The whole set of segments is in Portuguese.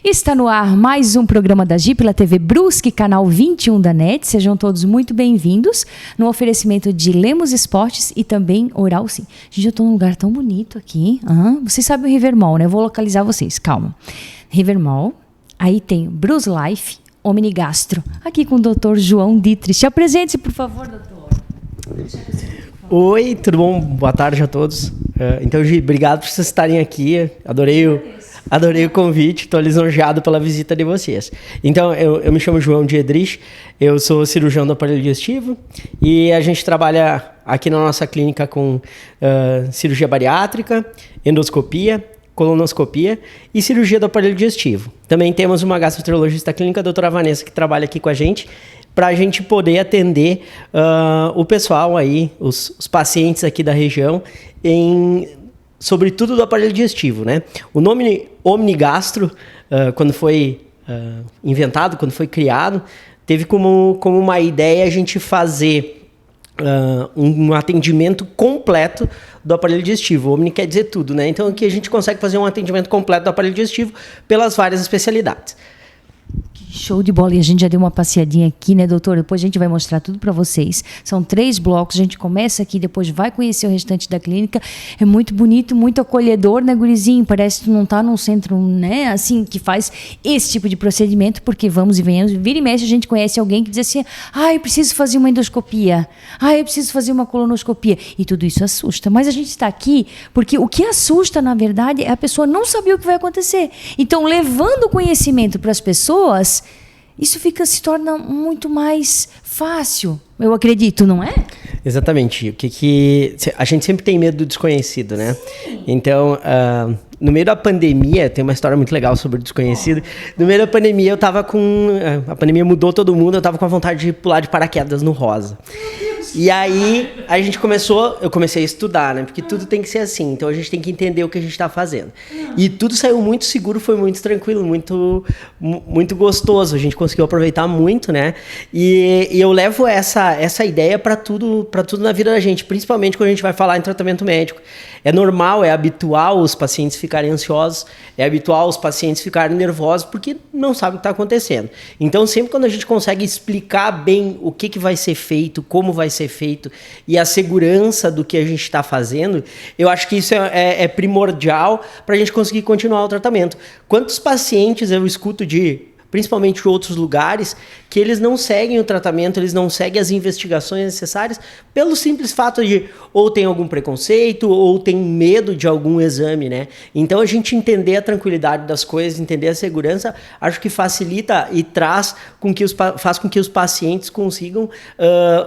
Está no ar mais um programa da Gi pela TV Brusque, canal 21 da NET. Sejam todos muito bem-vindos no oferecimento de Lemos Esportes e também Oral Sim. Gente, eu estou num lugar tão bonito aqui. Vocês sabem o River Mall, né? Eu vou localizar vocês, calma. River Mall, aí tem Brus Life, Omnigastro. Aqui com o Dr. João Dietrich. Apresente-se, por favor, doutor. Oi, tudo bom? Boa tarde a todos. Então, Gi, obrigado por vocês estarem aqui. Adorei o convite, estou lisonjeado pela visita de vocês. Então, eu me chamo João Dietrich, eu sou cirurgião do aparelho digestivo e a gente trabalha aqui na nossa clínica com cirurgia bariátrica, endoscopia, colonoscopia e cirurgia do aparelho digestivo. Também temos uma gastroenterologista clínica, a doutora Vanessa, que trabalha aqui com a gente, para a gente poder atender o pessoal aí, os pacientes aqui da região, sobretudo do aparelho digestivo, né? O nome Omnigastro, quando foi inventado, quando foi criado, teve como uma ideia a gente fazer um atendimento completo do aparelho digestivo. Omni quer dizer tudo, né? Então aqui a gente consegue fazer um atendimento completo do aparelho digestivo pelas várias especialidades. Show de bola, e a gente já deu uma passeadinha aqui, né, doutor? Depois a gente vai mostrar tudo para vocês. São 3 blocos, a gente começa aqui, depois vai conhecer o restante da clínica. É muito bonito, muito acolhedor, né, gurizinho? Parece que tu não tá num centro, né, assim, que faz esse tipo de procedimento, porque vamos e venhamos, vira e mexe, a gente conhece alguém que diz assim, eu preciso fazer uma endoscopia, eu preciso fazer uma colonoscopia, e tudo isso assusta. Mas a gente está aqui porque o que assusta, na verdade, é a pessoa não saber o que vai acontecer. Então, levando o conhecimento para as pessoas, isso se torna muito mais fácil, eu acredito, não é? Exatamente. A gente sempre tem medo do desconhecido, né? Sim. Então, no meio da pandemia, tem uma história muito legal sobre o desconhecido. No meio da pandemia, a pandemia mudou todo mundo, eu tava com a vontade de pular de paraquedas no rosa. E aí, eu comecei a estudar, né? Porque tudo tem que ser assim. Então, a gente tem que entender o que a gente está fazendo. E tudo saiu muito seguro, foi muito tranquilo, muito, muito gostoso. A gente conseguiu aproveitar muito, né? E eu levo essa ideia para tudo na vida da gente, principalmente quando a gente vai falar em tratamento médico. É normal, é habitual os pacientes ficarem ansiosos, é habitual os pacientes ficarem nervosos porque não sabem o que está acontecendo. Então, sempre quando a gente consegue explicar bem o que vai ser feito, como vai ser feito e a segurança do que a gente está fazendo, eu acho que isso é primordial para a gente conseguir continuar o tratamento. Quantos pacientes eu escuto principalmente de outros lugares, que eles não seguem o tratamento, eles não seguem as investigações necessárias pelo simples fato de ou tem algum preconceito ou tem medo de algum exame, né? Então a gente entender a tranquilidade das coisas, entender a segurança, acho que facilita e faz com que os pacientes consigam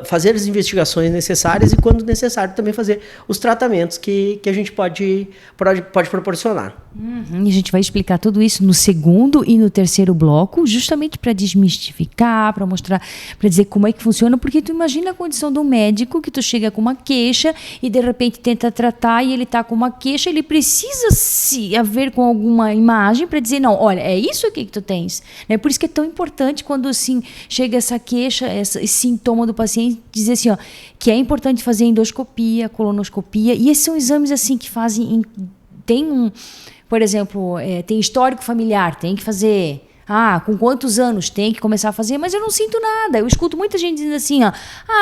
fazer as investigações necessárias e, quando necessário, também fazer os tratamentos que a gente pode proporcionar. E a gente vai explicar tudo isso no segundo e no terceiro bloco, justamente para desmistificar, para mostrar, para dizer como é que funciona, porque tu imagina a condição do médico que tu chega com uma queixa e de repente tenta tratar e ele está com uma queixa, ele precisa se haver com alguma imagem para dizer, não, olha, é isso aqui que tu tens. Né? Por isso que é tão importante quando assim, chega essa queixa, esse sintoma do paciente, dizer assim, que é importante fazer endoscopia, colonoscopia, e esses são exames assim que fazem, por exemplo, tem histórico familiar, tem que fazer, com quantos anos tem que começar a fazer, mas eu não sinto nada. Eu escuto muita gente dizendo assim,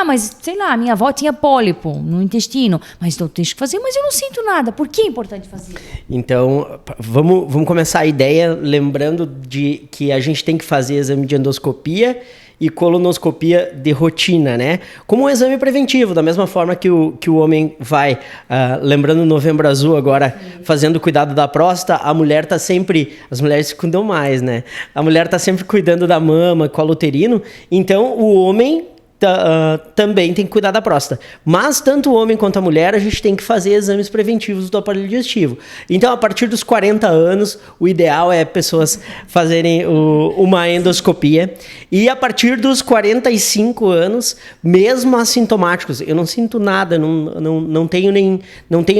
mas sei lá, minha avó tinha pólipo no intestino, mas eu tenho que fazer, mas eu não sinto nada. Por que é importante fazer? Então, vamos começar a ideia lembrando de que a gente tem que fazer exame de endoscopia e colonoscopia de rotina, né? Como um exame preventivo, da mesma forma que o homem vai, lembrando o Novembro Azul agora, fazendo o cuidado da próstata, as mulheres se cuidam mais, né? A mulher está sempre cuidando da mama, colo uterino, então o homem também tem que cuidar da próstata. Mas tanto o homem quanto a mulher, a gente tem que fazer exames preventivos do aparelho digestivo. Então, a partir dos 40 anos, o ideal é pessoas fazerem uma endoscopia. E a partir dos 45 anos, mesmo assintomáticos, eu não sinto nada, não tenho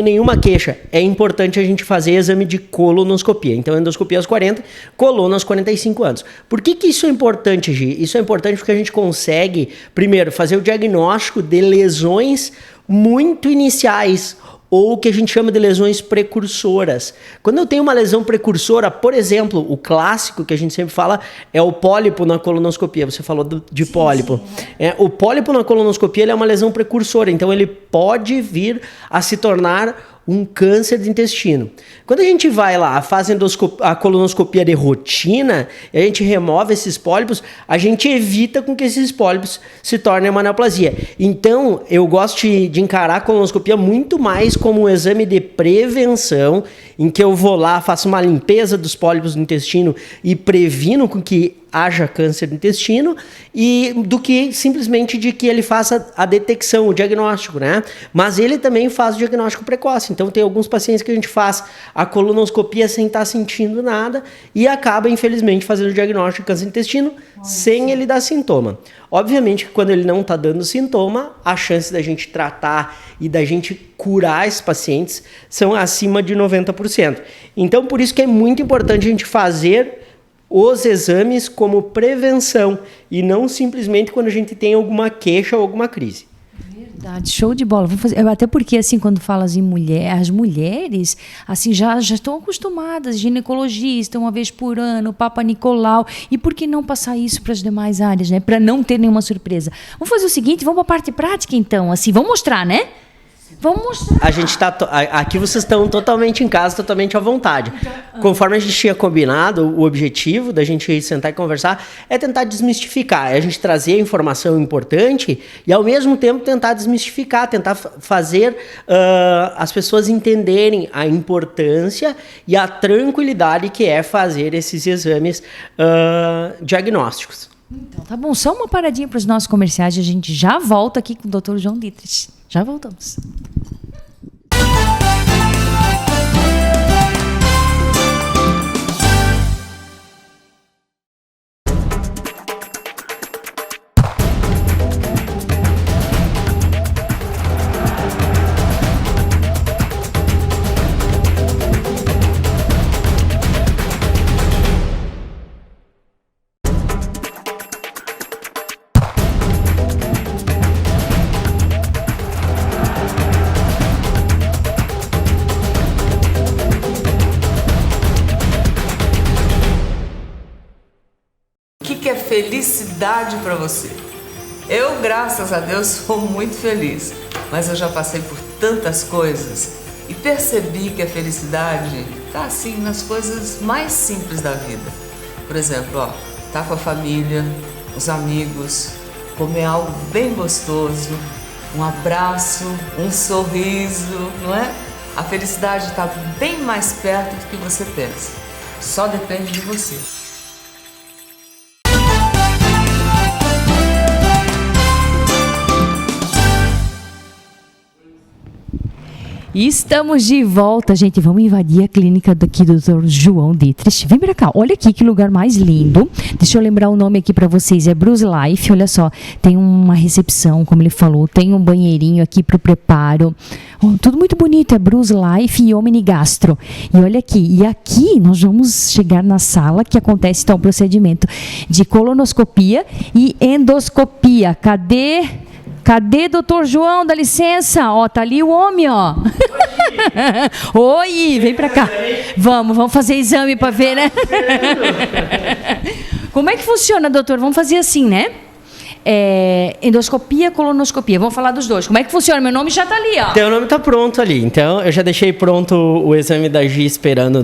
nenhuma queixa. É importante a gente fazer exame de colonoscopia. Então, endoscopia aos 40, coluna aos 45 anos. Por que isso é importante, Gi? Isso é importante porque a gente consegue, primeiro, fazer o diagnóstico de lesões muito iniciais ou o que a gente chama de lesões precursoras. Quando eu tenho uma lesão precursora, por exemplo, o clássico que a gente sempre fala é o pólipo na colonoscopia. Você falou de pólipo. O pólipo na colonoscopia ele é uma lesão precursora, então ele pode vir a se tornar um câncer de intestino. Quando a gente vai lá, faz a colonoscopia de rotina, e a gente remove esses pólipos, a gente evita com que esses pólipos se tornem uma neoplasia. Então, eu gosto de encarar a colonoscopia muito mais como um exame de prevenção, em que eu vou lá, faço uma limpeza dos pólipos do intestino e previno com que haja câncer do intestino, e do que simplesmente de que ele faça a detecção, o diagnóstico, né? Mas ele também faz o diagnóstico precoce. Então tem alguns pacientes que a gente faz a colonoscopia sem estar sentindo nada e acaba, infelizmente, fazendo o diagnóstico de câncer do intestino sem ele dar sintoma. Obviamente que quando ele não está dando sintoma, a chance da gente tratar e da gente curar esses pacientes são acima de 90%. Então por isso que é muito importante a gente fazer os exames como prevenção e não simplesmente quando a gente tem alguma queixa ou alguma crise. Verdade, show de bola. Vamos fazer, até porque assim, quando falas em mulher, as mulheres assim já estão acostumadas, ginecologista uma vez por ano, Papa Nicolau, e por que não passar isso para as demais áreas, né? Para não ter nenhuma surpresa. Vamos fazer o seguinte, vamos para a parte prática então, assim, vamos mostrar, né? Vamos mostrar. A gente tá aqui vocês estão totalmente em casa, totalmente à vontade. Conforme a gente tinha combinado, o objetivo da gente sentar e conversar é tentar desmistificar, é a gente trazer a informação importante e ao mesmo tempo tentar desmistificar, tentar fazer as pessoas entenderem a importância e a tranquilidade que é fazer esses exames diagnósticos. Então, tá bom, só uma paradinha para os nossos comerciais e a gente já volta aqui com o Dr. João Dietrich. Já voltamos. Felicidade para você. Eu, graças a Deus, sou muito feliz, mas eu já passei por tantas coisas e percebi que a felicidade tá assim nas coisas mais simples da vida. Por exemplo, tá com a família, os amigos, comer algo bem gostoso, um abraço, um sorriso, não é? A felicidade está bem mais perto do que você pensa. Só depende de você. E estamos de volta, gente. Vamos invadir a clínica aqui do Dr. João Dietrich. Vem pra cá. Olha aqui que lugar mais lindo. Deixa eu lembrar o nome aqui pra vocês. É Bruce Life. Olha só. Tem uma recepção, como ele falou. Tem um banheirinho aqui pro preparo. Tudo muito bonito. É Bruce Life e Omni Gastro. E olha aqui. E aqui nós vamos chegar na sala que acontece então o procedimento de colonoscopia e endoscopia. Cadê, doutor João? Dá licença. Ó, tá ali o homem, ó. Oi, vem pra cá. Vamos fazer exame pra ver, né? Como é que funciona, doutor? Vamos fazer assim, né? Endoscopia, colonoscopia. Vamos falar dos dois. Como é que funciona? Meu nome já tá ali, ó. Teu nome tá pronto ali. Então, eu já deixei pronto o exame da Gi esperando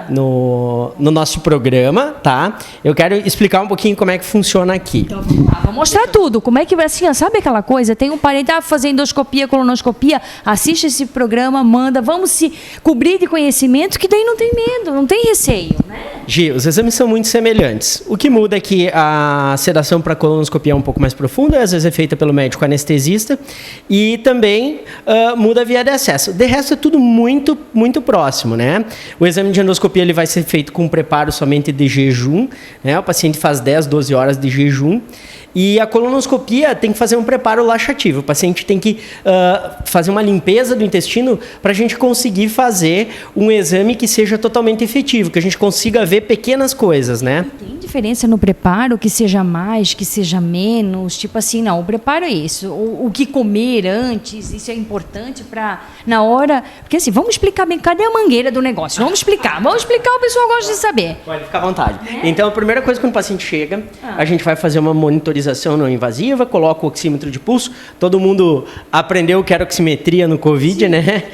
no nosso programa, tá? Eu quero explicar um pouquinho como é que funciona aqui. Então, vou mostrar tudo. Como é que vai assim, ó, sabe aquela coisa? Tem um parente fazer endoscopia, colonoscopia, assiste esse programa, manda, vamos se cobrir de conhecimento, que daí não tem medo, não tem receio, né? Gi, os exames são muito semelhantes. O que muda é que a sedação para colonoscopia é um pouco mais profunda, às vezes é feita pelo médico anestesista, e também muda a via de acesso. De resto, é tudo muito, muito próximo, né? O exame de endoscopia ele vai ser feito com preparo somente de jejum, né? O paciente faz 10, 12 horas de jejum. E a colonoscopia tem que fazer um preparo laxativo. O paciente tem que fazer uma limpeza do intestino para a gente conseguir fazer um exame que seja totalmente efetivo, que a gente consiga ver ver pequenas coisas, né? Tem diferença no preparo, que seja mais, que seja menos? Tipo assim, não, o preparo é isso. O que comer antes, isso é importante para na hora... Porque assim, vamos explicar bem, cadê a mangueira do negócio? Vamos explicar, o pessoal gosta de saber. Pode ficar à vontade. Então, a primeira coisa, quando o paciente chega, a gente vai fazer uma monitorização não invasiva, coloca o oxímetro de pulso. Todo mundo aprendeu que era oximetria no Covid, né?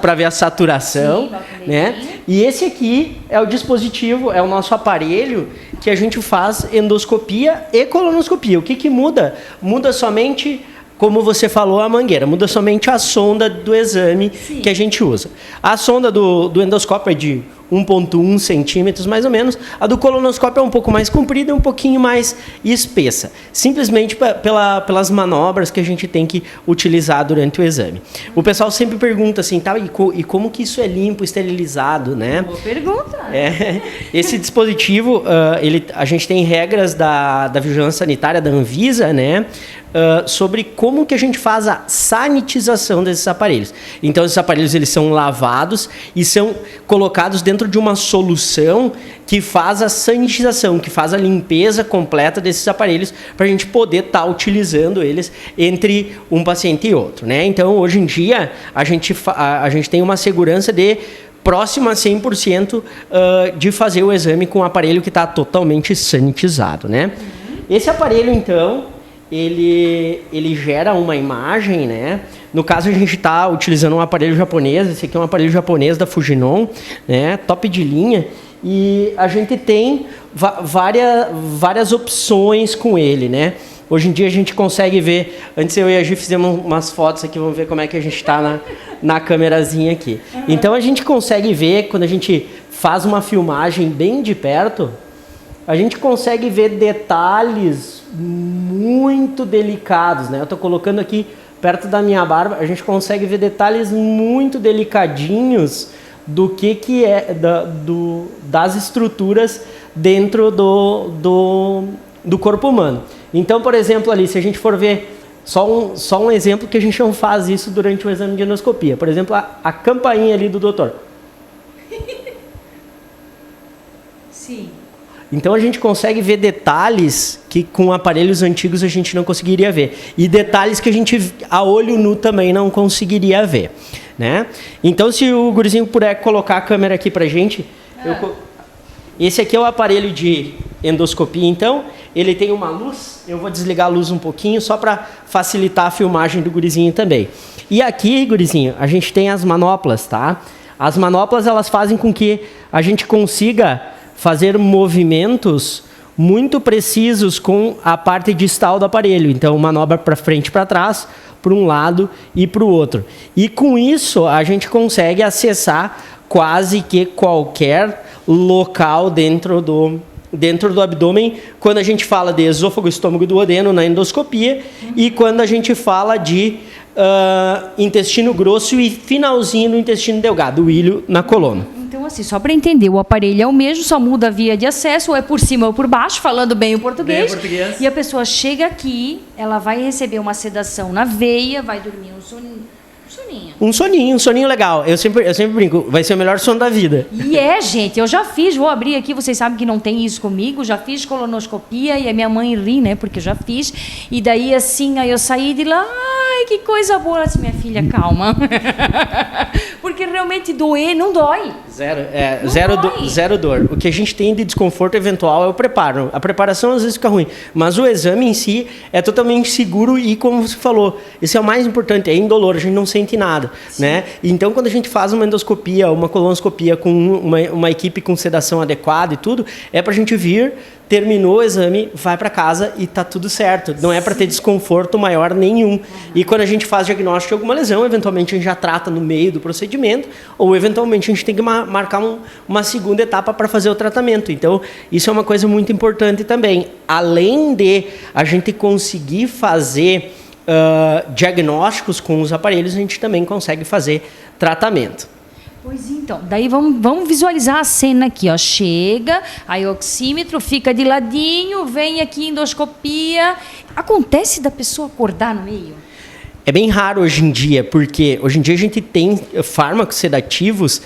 Para ver a saturação. Sim, né? E esse aqui é o dispositivo, é o nosso aparelho que a gente faz endoscopia e colonoscopia. O que muda? Muda somente, como você falou, a mangueira. Muda somente a sonda do exame que a gente usa. A sonda do endoscópio é de 1,1 centímetros, mais ou menos. A do colonoscópio é um pouco mais comprida e um pouquinho mais espessa. Simplesmente pelas manobras que a gente tem que utilizar durante o exame. O pessoal sempre pergunta assim, tá, e como que isso é limpo, esterilizado, né? Boa pergunta. Esse dispositivo, a gente tem regras da Vigilância Sanitária, da Anvisa, né? Sobre como que a gente faz a sanitização desses aparelhos. Então, esses aparelhos eles são lavados e são colocados dentro de uma solução que faz a sanitização, que faz a limpeza completa desses aparelhos para a gente poder estar utilizando eles entre um paciente e outro, né? Então, hoje em dia, a gente tem uma segurança de próxima a 100% de fazer o exame com um aparelho que está totalmente sanitizado, né? Esse aparelho, então, ele gera uma imagem, né? No caso, a gente está utilizando um aparelho japonês. Esse aqui é um aparelho japonês da Fujinon, né? Top de linha. E a gente tem várias opções com ele, né? Hoje em dia a gente consegue ver... Antes eu e a Gi fizemos umas fotos aqui, vamos ver como é que a gente está na câmerazinha aqui. Então a gente consegue ver, quando a gente faz uma filmagem bem de perto, a gente consegue ver detalhes muito delicados, né? Eu estou colocando aqui perto da minha barba, a gente consegue ver detalhes muito delicadinhos do que é das estruturas dentro do corpo humano. Então, por exemplo, ali, se a gente for ver só um exemplo que a gente não faz isso durante o exame de endoscopia. Por exemplo, a campainha ali do doutor. Sim. Então a gente consegue ver detalhes que com aparelhos antigos a gente não conseguiria ver. E detalhes que a gente a olho nu também não conseguiria ver, né? Então se o gurizinho puder colocar a câmera aqui pra gente. Esse aqui é o aparelho de endoscopia, então. Ele tem uma luz. Eu vou desligar a luz um pouquinho só para facilitar a filmagem do gurizinho também. E aqui, gurizinho, a gente tem as manoplas, tá? As manoplas, elas fazem com que a gente consiga fazer movimentos muito precisos com a parte distal do aparelho. Então, manobra para frente e para trás, para um lado e para o outro. E com isso, a gente consegue acessar quase que qualquer local dentro do abdômen, quando a gente fala de esôfago, estômago e duodeno na endoscopia, e quando a gente fala de intestino grosso e finalzinho do intestino delgado, o ilho na coluna. Então, assim, só para entender, o aparelho é o mesmo, só muda a via de acesso, ou é por cima ou por baixo, falando bem o português. E a pessoa chega aqui, ela vai receber uma sedação na veia, vai dormir um soninho. Um soninho legal. Eu sempre brinco, vai ser o melhor sono da vida. E gente, eu já fiz, vou abrir aqui, vocês sabem que não tem isso comigo, já fiz colonoscopia e a minha mãe ri, né, porque eu já fiz. E daí, assim, aí eu saí de lá, ai, que coisa boa. Ela disse, minha filha, calma. Porque realmente doer não dói. Zero dor. O que a gente tem de desconforto eventual é o preparo. A preparação às vezes fica ruim, mas o exame em si é totalmente seguro e, como você falou, esse é o mais importante, é indolor, a gente não sente nada, né? Então, quando a gente faz uma endoscopia, uma colonoscopia com uma equipe com sedação adequada e tudo, é pra gente vir, terminou o exame, vai para casa e tá tudo certo. Não é para ter desconforto maior nenhum. E quando a gente faz diagnóstico de alguma lesão, eventualmente a gente já trata no meio do procedimento, ou eventualmente a gente tem que marcar uma segunda etapa para fazer o tratamento. Então, isso é uma coisa muito importante também. Além de a gente conseguir fazer diagnósticos com os aparelhos, a gente também consegue fazer tratamento. Pois então, daí vamos visualizar a cena aqui, ó. Chega, aí o oxímetro fica de ladinho, vem aqui endoscopia. Acontece da pessoa acordar no meio? É bem raro hoje em dia, porque hoje em dia a gente tem fármacos sedativos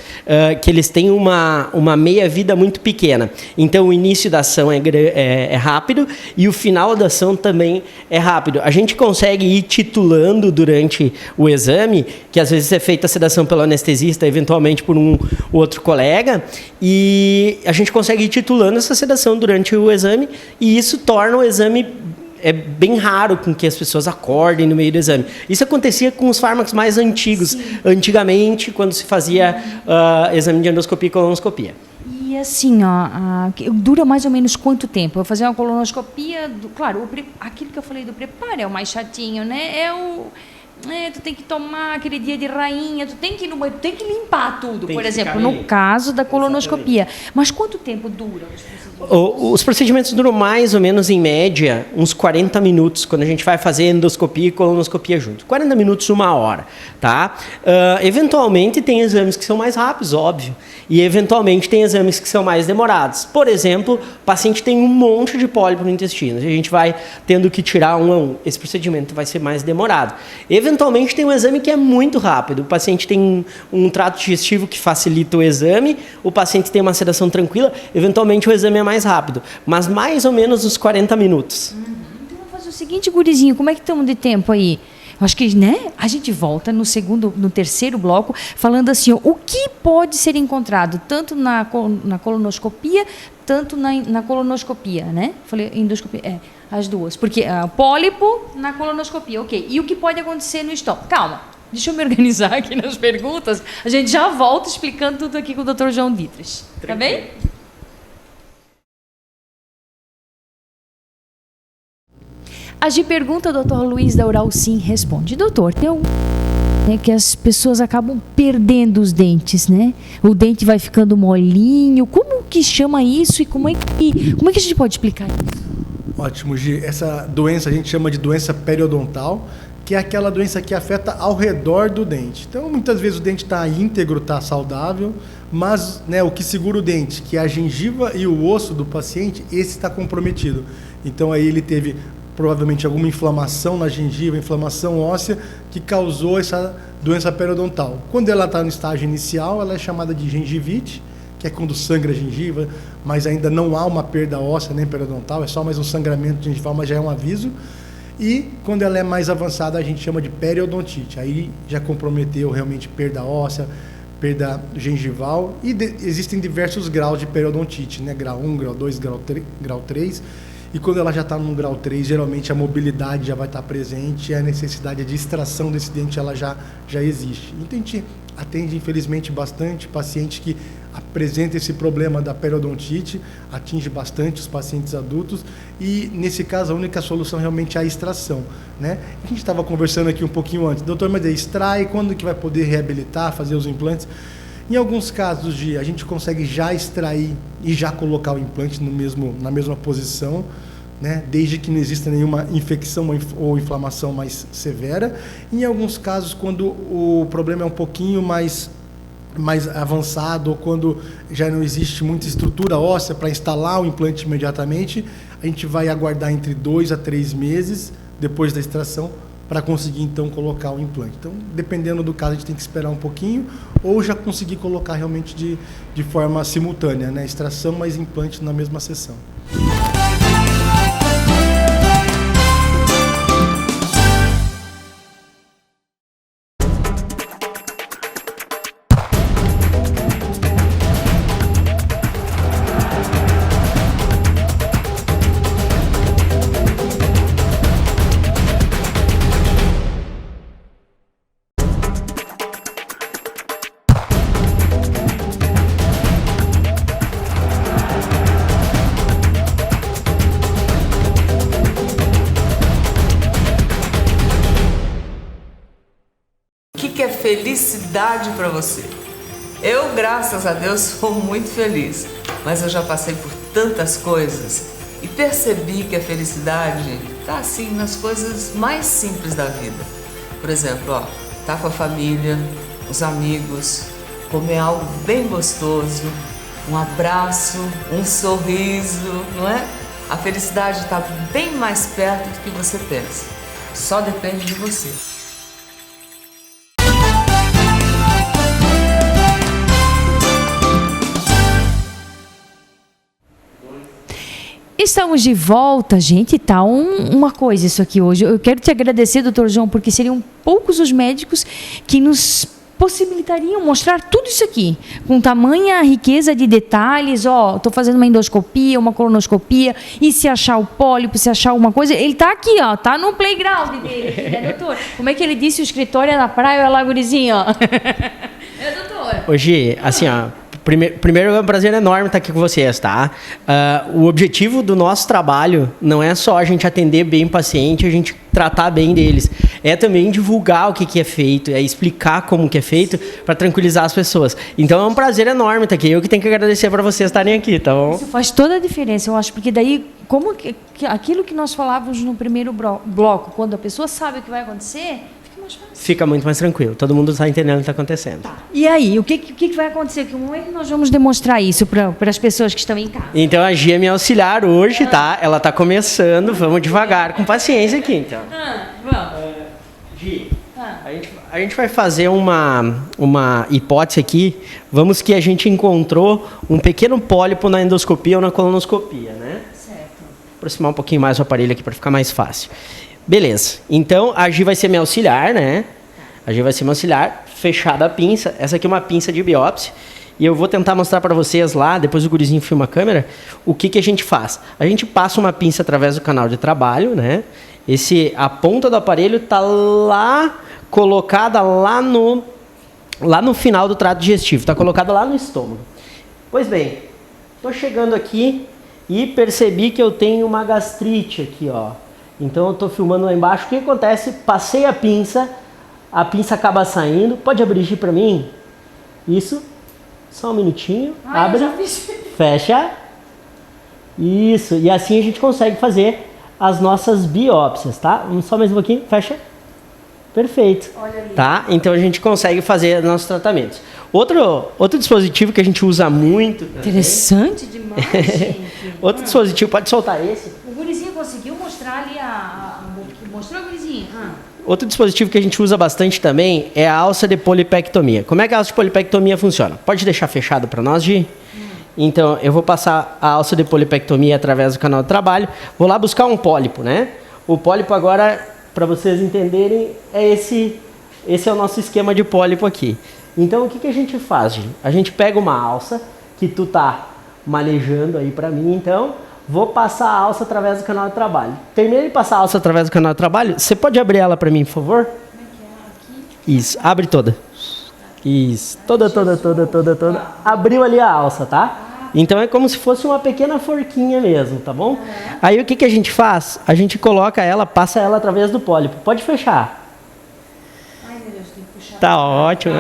que eles têm uma meia-vida muito pequena. Então, o início da ação é rápido e o final da ação também é rápido. A gente consegue ir titulando durante o exame, que às vezes é feita a sedação pelo anestesista, eventualmente por um outro colega, e a gente consegue ir titulando essa sedação durante o exame, e isso torna o exame... É bem raro com que as pessoas acordem no meio do exame. Isso acontecia com os fármacos mais antigos. Sim. Antigamente, quando se fazia exame de endoscopia e colonoscopia. E assim, dura mais ou menos quanto tempo? Eu fazer uma colonoscopia, claro, aquilo que eu falei do preparo é o mais chatinho, né? Tu tem que tomar aquele dia de rainha, tu tem que ir no banheiro, tu tem que limpar tudo, por exemplo, no caso da colonoscopia. Exatamente. Mas quanto tempo dura os procedimentos? Os procedimentos duram mais ou menos, em média, uns 40 minutos, quando a gente vai fazer endoscopia e colonoscopia junto. 40 minutos, 1 hora, tá? Eventualmente tem exames que são mais rápidos, óbvio, e eventualmente tem exames que são mais demorados. Por exemplo, o paciente tem um monte de pólipo no intestino, a gente vai tendo que tirar um a um. Esse procedimento vai ser mais demorado. Eventualmente tem um exame que é muito rápido. O paciente tem um trato digestivo que facilita o exame, o paciente tem uma sedação tranquila, eventualmente o exame é mais rápido, mas mais ou menos uns 40 minutos. Então vamos fazer o seguinte, gurizinho, como é que estamos de tempo aí? Eu acho que, né, a gente volta no terceiro bloco, falando assim, o que pode ser encontrado tanto na colonoscopia, tanto na colonoscopia, né? Falei endoscopia, as duas. Porque pólipo na colonoscopia, ok. E o que pode acontecer no estômago? Calma, deixa eu me organizar aqui nas perguntas. A gente já volta explicando tudo aqui com o Dr. João Dietrich. Tá bem? Agi pergunta, o Dr. Luiz Daural sim responde. Doutor, tem que as pessoas acabam perdendo os dentes, né? O dente vai ficando molinho. Como que chama isso e como é que a gente pode explicar isso? Ótimo, Gi. Essa doença a gente chama de doença periodontal, que é aquela doença que afeta ao redor do dente. Então, muitas vezes o dente está íntegro, está saudável, mas, né, o que segura o dente, que é a gengiva e o osso do paciente, esse está comprometido. Então, aí ele teve provavelmente alguma inflamação na gengiva, inflamação óssea, que causou essa doença periodontal. Quando ela está no estágio inicial, ela é chamada de gengivite, que é quando sangra a gengiva, mas ainda não há uma perda óssea nem periodontal, é só mais um sangramento gengival, mas já é um aviso. E quando ela é mais avançada, a gente chama de periodontite. Aí já comprometeu realmente perda óssea, perda gengival, e existem diversos graus de periodontite, né? Grau 1, grau 2, grau 3. E quando ela já está no grau 3, geralmente a mobilidade já vai estar presente e a necessidade de extração desse dente ela já existe. Então a gente atende, infelizmente, bastante paciente que apresenta esse problema da periodontite, atinge bastante os pacientes adultos e, nesse caso, a única solução realmente é a extração, né? A gente estava conversando aqui um pouquinho antes, doutor, mas extrai, quando que vai poder reabilitar, fazer os implantes? Em alguns casos, a gente consegue já extrair e já colocar o implante na mesma posição, né? Desde que não exista nenhuma infecção ou inflamação mais severa. Em alguns casos, quando o problema é um pouquinho mais avançado ou quando já não existe muita estrutura óssea para instalar o implante imediatamente, a gente vai aguardar entre 2 a 3 meses depois da extração para conseguir, então, colocar o implante. Então, dependendo do caso, a gente tem que esperar um pouquinho ou já conseguir colocar realmente de forma simultânea, né? Extração mais implante na mesma sessão. Felicidade para você. Eu, graças a Deus, sou muito feliz, mas eu já passei por tantas coisas e percebi que a felicidade tá assim nas coisas mais simples da vida. Por exemplo, tá com a família, os amigos, comer algo bem gostoso, um abraço, um sorriso, não é? A felicidade está bem mais perto do que você pensa. Só depende de você. Estamos de volta, gente. Tá uma coisa isso aqui hoje. Eu quero te agradecer, doutor João, porque seriam poucos os médicos que nos possibilitariam mostrar tudo isso aqui, com tamanha riqueza de detalhes. Ó, estou fazendo uma endoscopia, uma colonoscopia, e se achar o pólipo, se achar alguma coisa, ele está aqui, ó, tá no playground dele, né, doutor? Como é que ele disse, o escritório é na praia ou é lá, gurizinho, ó? É, doutor? Hoje, assim, ó, primeiro é um prazer enorme estar aqui com vocês, tá? O objetivo do nosso trabalho não é só a gente atender bem o paciente, a gente tratar bem deles. É também divulgar o que é feito, é explicar como que é feito para tranquilizar as pessoas. Então é um prazer enorme estar aqui. Eu que tenho que agradecer para vocês estarem aqui, tá bom? Isso faz toda a diferença, eu acho, porque daí, como que aquilo que nós falávamos no primeiro bloco, quando a pessoa sabe o que vai acontecer, fica mais fácil. Fica muito mais tranquilo. Todo mundo está entendendo o que está acontecendo. Tá. E aí, o que vai acontecer? Como é que nós vamos demonstrar isso para as pessoas que estão em casa? Então a Gia é minha auxiliar hoje, tá? Ela está começando. Vamos devagar, com paciência aqui, então. Vamos. Gia, a gente vai fazer uma hipótese aqui. Vamos que a gente encontrou um pequeno pólipo na endoscopia ou na colonoscopia, né? Certo. Vou aproximar um pouquinho mais o aparelho aqui para ficar mais fácil. Beleza. Então a Gia vai ser minha auxiliar, né? A Gia vai ser minha auxiliar, fechada a pinça. Essa aqui é uma pinça de biópsia. E eu vou tentar mostrar para vocês lá, depois o gurizinho filma a câmera, o que a gente faz. A gente passa uma pinça através do canal de trabalho, né? A ponta do aparelho está lá, colocada lá no final do trato digestivo, está colocada lá no estômago. Pois bem, estou chegando aqui e percebi que eu tenho uma gastrite aqui, ó. Então eu estou filmando lá embaixo. O que acontece? Passei a pinça acaba saindo. Pode abrir para mim? Isso. Só um minutinho. Abre. Fecha. Isso. E assim a gente consegue fazer as nossas biópsias, tá? Só mais um pouquinho. Fecha. Perfeito. Olha ali. Tá? Então a gente consegue fazer nossos tratamentos. Outro dispositivo que a gente usa muito. Interessante demais, gente. Outro dispositivo, pode soltar esse. O gurizinho conseguiu mostrar ali mostrou o gurizinho? Outro dispositivo que a gente usa bastante também é a alça de polipectomia. Como é que a alça de polipectomia funciona? Pode deixar fechado para nós, Gi? Então, eu vou passar a alça de polipectomia através do canal de trabalho. Vou lá buscar um pólipo, né? O pólipo agora, para vocês entenderem, esse é o nosso esquema de pólipo aqui. Então, o que a gente faz, Gi? A gente pega uma alça, que tu tá manejando aí para mim, então... Vou passar a alça através do canal de trabalho. Terminei de passar a alça através do canal de trabalho. Você pode abrir ela para mim, por favor? Como é que é? Aqui? Isso, abre toda. Isso, toda. Abriu ali a alça, tá? Então é como se fosse uma pequena forquinha mesmo, tá bom? Aí o que a gente faz? A gente coloca ela, passa ela através do pólipo. Pode fechar. Ai, meu Deus, tem que puxar. Tá ótimo.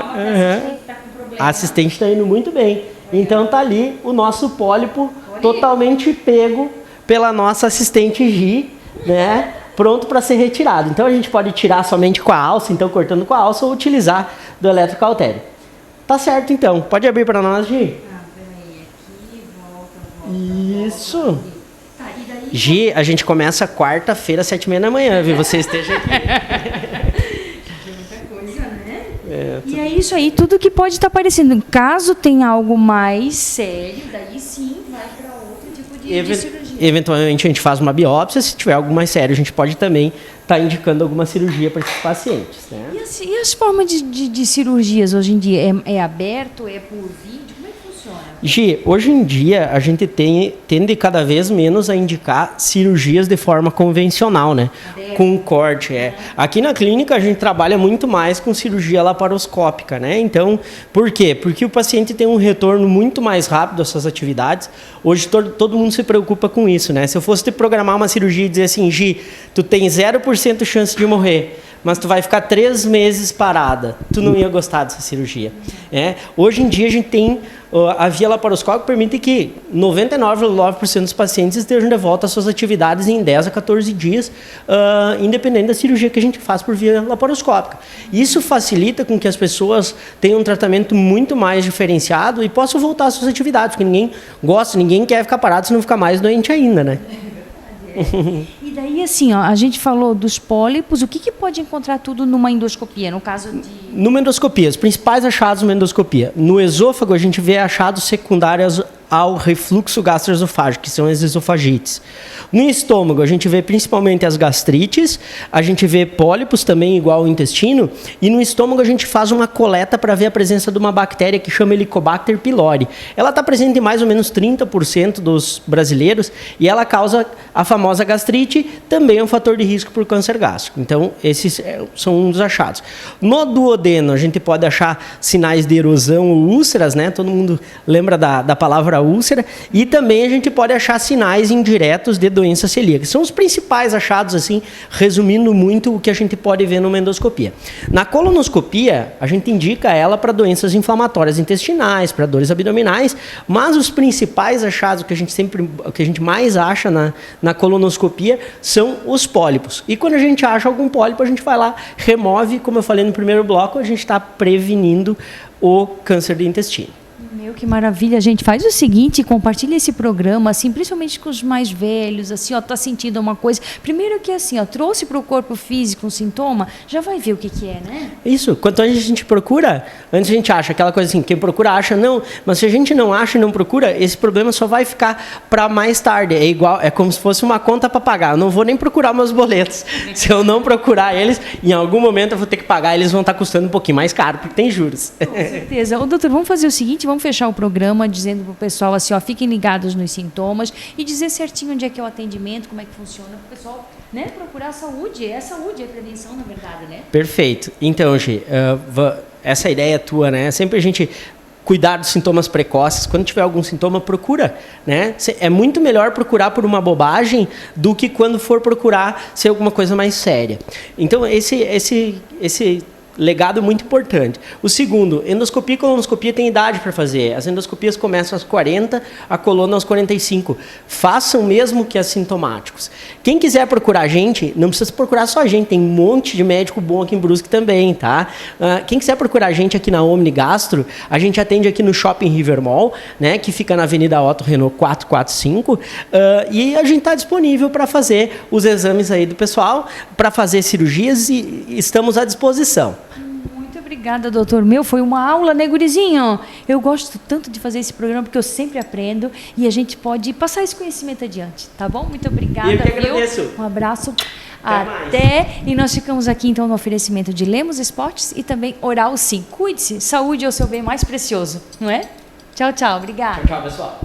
A assistente está indo muito bem. Então tá ali o nosso pólipo totalmente pego pela nossa assistente Gi, né? Pronto para ser retirado. Então a gente pode tirar somente com a alça, então cortando com a alça, ou utilizar do eletrocautério. Tá certo então. Pode abrir para nós, Gi? Peraí, aqui, volta. Isso. Tá, e daí... Gi, a gente começa quarta-feira, 7h30 da manhã, viu? Você esteja aqui. E é isso aí, tudo que pode estar aparecendo. Caso tenha algo mais sério, daí sim vai para outro tipo de cirurgia. Eventualmente a gente faz uma biópsia, se tiver algo mais sério, a gente pode também estar indicando alguma cirurgia para esses pacientes. Né? E as formas de cirurgias hoje em dia? É aberto? É por vídeo? Como é que funciona? Gi, hoje em dia a gente tende cada vez menos a indicar cirurgias de forma convencional, né? Com corte, Aqui na clínica a gente trabalha muito mais com cirurgia laparoscópica, né? Então, por quê? Porque o paciente tem um retorno muito mais rápido às suas atividades. Hoje todo mundo se preocupa com isso, né? Se eu fosse te programar uma cirurgia e dizer assim, Gi, tu tem 0% chance de morrer, mas tu vai ficar 3 meses parada, tu não ia gostar dessa cirurgia. Hoje em dia a gente tem a via laparoscópica permite que 99,9% dos pacientes estejam de volta às suas atividades em 10 a 14 dias, independente da cirurgia que a gente faz por via laparoscópica. Isso facilita com que as pessoas tenham um tratamento muito mais diferenciado e possam voltar às suas atividades, porque ninguém gosta, ninguém quer ficar parado se não ficar mais doente ainda, né? E daí, assim, ó, a gente falou dos pólipos, o que pode encontrar tudo numa endoscopia, no caso de... Numa endoscopia, os principais achados numa endoscopia. No esôfago, a gente vê achados secundários ao refluxo gastroesofágico, que são as esofagites. No estômago, a gente vê principalmente as gastrites, a gente vê pólipos também, igual ao intestino, e no estômago a gente faz uma coleta para ver a presença de uma bactéria que chama Helicobacter pylori. Ela está presente em mais ou menos 30% dos brasileiros e ela causa a famosa gastrite, também é um fator de risco por câncer gástrico. Então, esses são um dos achados. No duodeno, a gente pode achar sinais de erosão ou úlceras, né? Todo mundo lembra da palavra úlcera. E também a gente pode achar sinais indiretos de doença celíaca. São os principais achados, assim, resumindo muito o que a gente pode ver numa endoscopia. Na colonoscopia, a gente indica ela para doenças inflamatórias intestinais, para dores abdominais, mas os principais achados que a gente mais acha na colonoscopia são os pólipos. E quando a gente acha algum pólipo, a gente vai lá, remove, como eu falei no primeiro bloco, a gente está prevenindo o câncer de intestino. Meu, que maravilha, gente. Faz o seguinte, compartilha esse programa, assim, principalmente com os mais velhos, assim, ó, tá sentindo uma coisa. Primeiro que, assim, ó, trouxe para o corpo físico um sintoma, já vai ver o que é, né? Isso. Quanto antes a gente procura, antes a gente acha aquela coisa assim, quem procura acha, não. Mas se a gente não acha e não procura, esse problema só vai ficar para mais tarde. É igual, é como se fosse uma conta para pagar. Eu não vou nem procurar meus boletos. Se eu não procurar eles, em algum momento eu vou ter que pagar, eles vão estar custando um pouquinho mais caro, porque tem juros. Com certeza. Ô, doutor, vamos fazer o seguinte, vamos fechar o programa dizendo para o pessoal assim, ó, fiquem ligados nos sintomas e dizer certinho onde é que é o atendimento, como é que funciona, para o pessoal, né, procurar saúde. É saúde, é prevenção, na verdade, né? Perfeito. Então, Gi, essa ideia tua, né? Sempre a gente cuidar dos sintomas precoces. Quando tiver algum sintoma, procura, né? É muito melhor procurar por uma bobagem do que quando for procurar ser alguma coisa mais séria. Então, esse legado muito importante. O segundo, endoscopia e colonoscopia tem idade para fazer. As endoscopias começam aos 40, a coluna aos 45. Façam mesmo que assintomáticos. Quem quiser procurar a gente, não precisa procurar só a gente, tem um monte de médico bom aqui em Brusque também, tá? Quem quiser procurar a gente aqui na Omni Gastro, a gente atende aqui no Shopping River Mall, né, que fica na Avenida Otto Renault 445, e a gente está disponível para fazer os exames aí do pessoal, para fazer cirurgias e estamos à disposição. Obrigada, doutor. Meu, foi uma aula, né, gurizinho? Eu gosto tanto de fazer esse programa porque eu sempre aprendo e a gente pode passar esse conhecimento adiante, tá bom? Muito obrigada, eu que agradeço. Viu? Um abraço. Até. E nós ficamos aqui, então, no oferecimento de Lemos Esportes e também Oral Sim. Cuide-se. Saúde é o seu bem mais precioso, não é? Tchau, tchau. Obrigada. Tchau, pessoal.